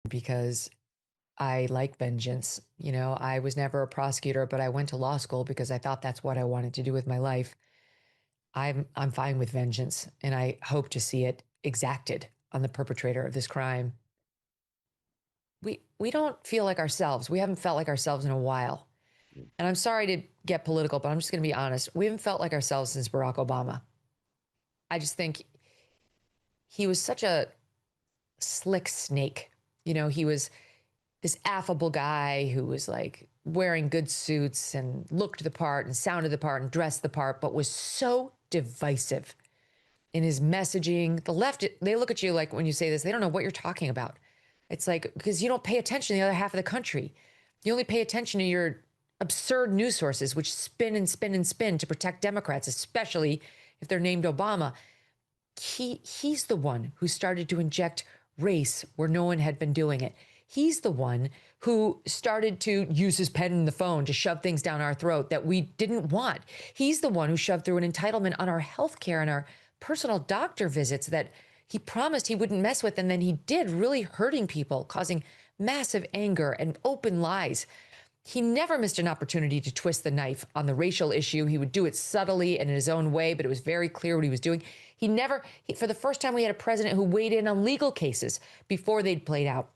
because I like vengeance. You know, I was never a prosecutor, but I went to law school because I thought that's what I wanted to do with my life. I'm fine with vengeance, and I hope to see it exacted on the perpetrator of this crime. We don't feel like ourselves. We haven't felt like ourselves in a while. And I'm sorry to get political, but I'm just going to be honest. We haven't felt like ourselves since Barack Obama. I just think he was such a slick snake. You know, he was this affable guy who was like wearing good suits and looked the part and sounded the part and dressed the part, but was so divisive in his messaging. The left, they look at you like when you say this, they don't know what you're talking about. It's like, because you don't pay attention to the other half of the country. You only pay attention to your absurd news sources, which spin and spin and spin to protect Democrats, especially if they're named Obama. He's the one who started to inject race where no one had been doing it. He's the one who started to use his pen and the phone to shove things down our throat that we didn't want. He's the one who shoved through an entitlement on our health care and our personal doctor visits that he promised he wouldn't mess with. And then he did, really hurting people, causing massive anger and open lies. He never missed an opportunity to twist the knife on the racial issue. He would do it subtly and in his own way, but it was very clear what he was doing. For the first time, we had a president who weighed in on legal cases before they'd played out.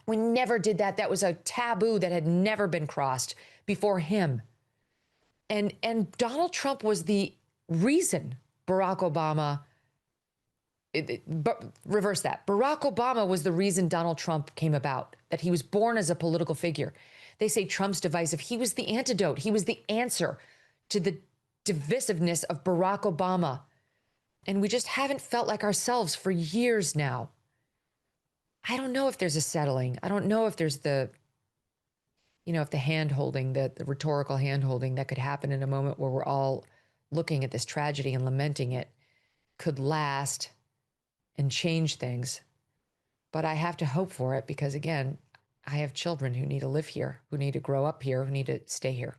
We never did that. That was a taboo that had never been crossed before him. And Donald Trump was the reason Barack Obama, reverse that. Barack Obama was the reason Donald Trump came about, that he was born as a political figure. They say Trump's divisive. He was the antidote. He was the answer to the divisiveness of Barack Obama. And we just haven't felt like ourselves for years now. I don't know if there's a settling. I don't know if there's if the hand holding, the rhetorical hand holding that could happen in a moment where we're all looking at this tragedy and lamenting it could last and change things. But I have to hope for it because, again, I have children who need to live here, who need to grow up here, who need to stay here.